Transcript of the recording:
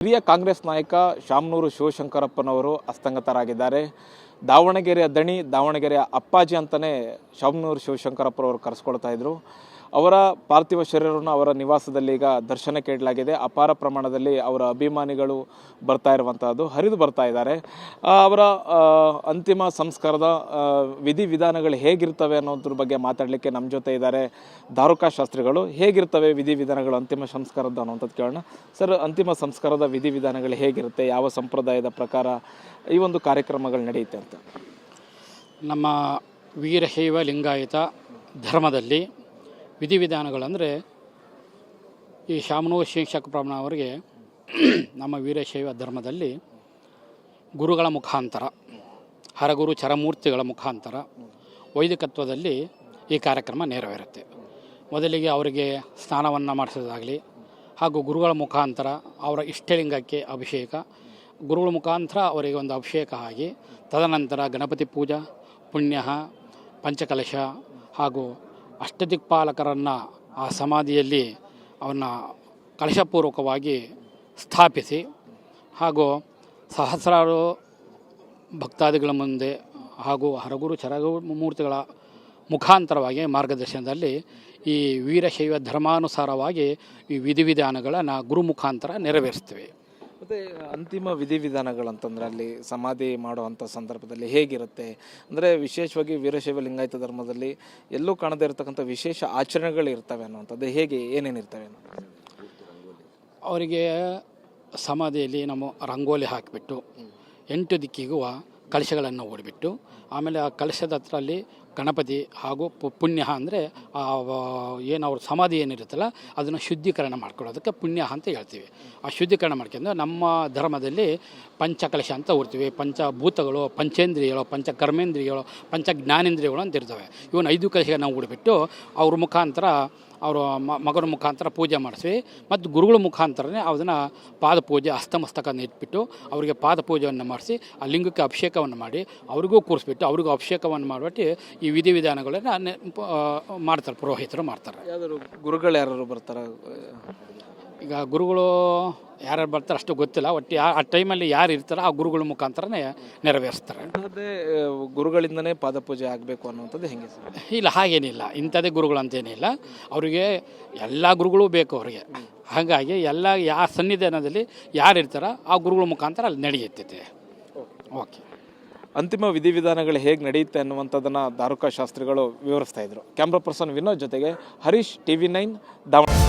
ಹಿರಿಯ ಕಾಂಗ್ರೆಸ್ ನಾಯಕ ಶಾಮನೂರು ಶಿವಶಂಕರಪ್ಪನವರು ಅಸ್ತಂಗತರಾಗಿದ್ದಾರೆ. ದಾವಣಗೆರೆಯ ದಣಿ, ದಾವಣಗೆರೆಯ ಅಪ್ಪಾಜಿ ಅಂತಲೇ ಶಾಮನೂರು ಶಿವಶಂಕರಪ್ಪನವರು ಕರೆಸ್ಕೊಳ್ತಾ ಇದ್ರು. ಅವರ ಪಾರ್ಥಿವ ಶರೀರವನ್ನು ಅವರ ನಿವಾಸದಲ್ಲಿ ಈಗ ದರ್ಶನಕ್ಕೆ ಇಡಲಾಗಿದೆ. ಅಪಾರ ಪ್ರಮಾಣದಲ್ಲಿ ಅವರ ಅಭಿಮಾನಿಗಳು ಬರ್ತಾ ಇರುವಂತಹದ್ದು, ಹರಿದು ಬರ್ತಾ ಇದ್ದಾರೆ. ಅವರ ಅಂತಿಮ ಸಂಸ್ಕಾರದ ವಿಧಿವಿಧಾನಗಳು ಹೇಗಿರ್ತವೆ ಅನ್ನೋದ್ರ ಬಗ್ಗೆ ಮಾತಾಡಲಿಕ್ಕೆ ನಮ್ಮ ಜೊತೆ ಇದ್ದಾರೆ ದಾರುಕಾ ಶಾಸ್ತ್ರಿಗಳು. ಹೇಗಿರ್ತವೆ ವಿಧಿವಿಧಾನಗಳು ಅಂತಿಮ ಸಂಸ್ಕಾರದ ಅನ್ನೋಂಥದ್ದು ಕೇಳೋಣ. ಸರ್, ಅಂತಿಮ ಸಂಸ್ಕಾರದ ವಿಧಿವಿಧಾನಗಳು ಹೇಗಿರುತ್ತೆ, ಯಾವ ಸಂಪ್ರದಾಯದ ಪ್ರಕಾರ ಈ ಒಂದು ಕಾರ್ಯಕ್ರಮಗಳು ನಡೆಯುತ್ತೆ ಅಂತ? ನಮ್ಮ ವೀರಶೈವ ಲಿಂಗಾಯತ ಧರ್ಮದಲ್ಲಿ ವಿಧಿವಿಧಾನಗಳಂದರೆ ಈ ಶಾಮನೂರು ಶಿವಶಂಕರಪ್ಪನವರಿಗೆ ನಮ್ಮ ವೀರಶೈವ ಧರ್ಮದಲ್ಲಿ ಗುರುಗಳ ಮುಖಾಂತರ, ಹರಗುರು ಚರಮೂರ್ತಿಗಳ ಮುಖಾಂತರ ವೈದಿಕತ್ವದಲ್ಲಿ ಈ ಕಾರ್ಯಕ್ರಮ ನೆರವೇರುತ್ತೆ. ಮೊದಲಿಗೆ ಅವರಿಗೆ ಸ್ನಾನವನ್ನು ಮಾಡಿಸೋದಾಗಲಿ, ಹಾಗೂ ಗುರುಗಳ ಮುಖಾಂತರ ಅವರ ಇಷ್ಟಲಿಂಗಕ್ಕೆ ಅಭಿಷೇಕ, ಗುರುಗಳ ಮುಖಾಂತರ ಅವರಿಗೆ ಒಂದು ಅಭಿಷೇಕ ಆಗಿ ತದನಂತರ ಗಣಪತಿ ಪೂಜಾ, ಪುಣ್ಯ, ಪಂಚಕಲಶ ಹಾಗೂ ಅಷ್ಟದಿಕ್ಪಾಲಕರನ್ನು ಆ ಸಮಾಧಿಯಲ್ಲಿ ಅವನ್ನ ಕಲಶಪೂರ್ವಕವಾಗಿ ಸ್ಥಾಪಿಸಿ, ಹಾಗೂ ಸಹಸ್ರಾರು ಭಕ್ತಾದಿಗಳ ಮುಂದೆ ಹಾಗೂ ಹರಗುರು ಚರಮೂರ್ತಿಗಳ ಮುಖಾಂತರವಾಗಿ ಮಾರ್ಗದರ್ಶನದಲ್ಲಿ ಈ ವೀರಶೈವ ಧರ್ಮಾನುಸಾರವಾಗಿ ಈ ವಿಧಿವಿಧಾನಗಳನ್ನು ಗುರು ಮುಖಾಂತರ ನೆರವೇರಿಸ್ತೀವಿ. ಮತ್ತು ಅಂತಿಮ ವಿಧಿವಿಧಾನಗಳಂತಂದರೆ ಅಲ್ಲಿ ಸಮಾಧಿ ಮಾಡುವಂಥ ಸಂದರ್ಭದಲ್ಲಿ ಹೇಗಿರುತ್ತೆ ಅಂದರೆ, ವಿಶೇಷವಾಗಿ ವೀರಶೈವ ಲಿಂಗಾಯತ ಧರ್ಮದಲ್ಲಿ ಎಲ್ಲೂ ಕಾಣದೇ ಇರತಕ್ಕಂಥ ವಿಶೇಷ ಆಚರಣೆಗಳು ಇರ್ತವೆ ಅನ್ನುವಂಥದ್ದು ಹೇಗೆ, ಏನೇನಿರ್ತವೆ? ಅವರಿಗೆ ಸಮಾಧಿಯಲ್ಲಿ ನಮ್ಮ ರಂಗೋಲಿ ಹಾಕಿಬಿಟ್ಟು 8 ದಿಕ್ಕಿಗೂ ಕಲಶಗಳನ್ನು ಓಡಿಬಿಟ್ಟು, ಆಮೇಲೆ ಆ ಕಲಶದ ಹತ್ರ ಅಲ್ಲಿ ಗಣಪತಿ ಹಾಗೂ ಪುಣ್ಯ ಅಂದರೆ ಏನು ಅವ್ರ ಸಮಾಧಿ ಏನಿರುತ್ತಲ್ಲ ಅದನ್ನು ಶುದ್ಧೀಕರಣ ಮಾಡ್ಕೊಳ್ಳೋದಕ್ಕೆ ಪುಣ್ಯ ಅಂತ ಹೇಳ್ತೀವಿ. ಆ ಶುದ್ಧೀಕರಣ ಮಾಡ್ಕೊಂಡು ನಮ್ಮ ಧರ್ಮದಲ್ಲಿ ಪಂಚಕಲಶ ಅಂತ ಓಡ್ತೀವಿ. ಪಂಚಭೂತಗಳು, ಪಂಚೇಂದ್ರಿಯಗಳು, ಪಂಚಕರ್ಮೇಂದ್ರಿಯಗಳು, ಪಂಚಜ್ಞಾನೇಂದ್ರಿಯಗಳು ಅಂತ ಇರ್ತವೆ. ಇವನು 5 ಕಲಶಗಳನ್ನು ಓಡಿಬಿಟ್ಟು ಅವ್ರ ಮುಖಾಂತರ, ಅವರು ಮಗನ ಮುಖಾಂತರ ಪೂಜೆ ಮಾಡಿಸ್ವಿ. ಮತ್ತು ಗುರುಗಳ ಮುಖಾಂತರನೇ ಅದನ್ನು ಪಾದಪೂಜೆ, ಹಸ್ತಮಸ್ತಕವನ್ನು ಇಟ್ಬಿಟ್ಟು ಅವರಿಗೆ ಪಾದಪೂಜೆಯನ್ನು ಮಾಡಿಸಿ ಆ ಲಿಂಗಕ್ಕೆ ಅಭಿಷೇಕವನ್ನು ಮಾಡಿ ಅವರಿಗೂ ಕೂರಿಸ್ಬಿಟ್ಟು ಅವ್ರಿಗೂ ಅಭಿಷೇಕವನ್ನು ಮಾಡಿಬಿಟ್ಟು ಈ ವಿಧಿವಿಧಾನಗಳನ್ನು ಮಾಡ್ತಾರೆ, ಪುರೋಹಿತರು ಮಾಡ್ತಾರೆ. ಯಾವ್ದಾದ್ರು ಗುರುಗಳು ಯಾರು ಬರ್ತಾರೆ? ಈಗ ಗುರುಗಳು ಯಾರ್ಯಾರು ಬರ್ತಾರೆ ಅಷ್ಟು ಗೊತ್ತಿಲ್ಲ. ಒಟ್ಟು ಆ ಟೈಮಲ್ಲಿ ಯಾರು ಇರ್ತಾರೋ ಆ ಗುರುಗಳ ಮುಖಾಂತರನೇ ನೆರವೇರಿಸ್ತಾರೆ. ಅದೇ ಗುರುಗಳಿಂದನೇ ಪಾದಪೂಜೆ ಆಗಬೇಕು ಅನ್ನುವಂಥದ್ದು ಹೆಂಗೆ ಸರ್? ಇಲ್ಲ, ಹಾಗೇನಿಲ್ಲ. ಇಂಥದ್ದೇ ಗುರುಗಳು ಅಂತೇನಿಲ್ಲ. ಅವರಿಗೆ ಎಲ್ಲ ಗುರುಗಳು ಬೇಕು ಅವರಿಗೆ. ಹಾಗಾಗಿ ಎಲ್ಲ ಯಾವ ಸನ್ನಿಧಾನದಲ್ಲಿ ಯಾರು ಇರ್ತಾರೋ ಆ ಗುರುಗಳ ಮುಖಾಂತರ ಅಲ್ಲಿ ನಡೆಯುತ್ತೆ. ಓಕೆ. ಅಂತಿಮ ವಿಧಿವಿಧಾನಗಳು ಹೇಗೆ ನಡೆಯುತ್ತೆ ಅನ್ನುವಂಥದ್ದನ್ನು ದಾರುಕಾ ಶಾಸ್ತ್ರಿಗಳು ವಿವರಿಸ್ತಾ ಇದ್ರು. ಕ್ಯಾಮ್ರಾ ಪರ್ಸನ್ ವಿನೋದ್ ಜೊತೆಗೆ ಹರೀಶ್, TV9 ದಾವಣಗೆರೆ.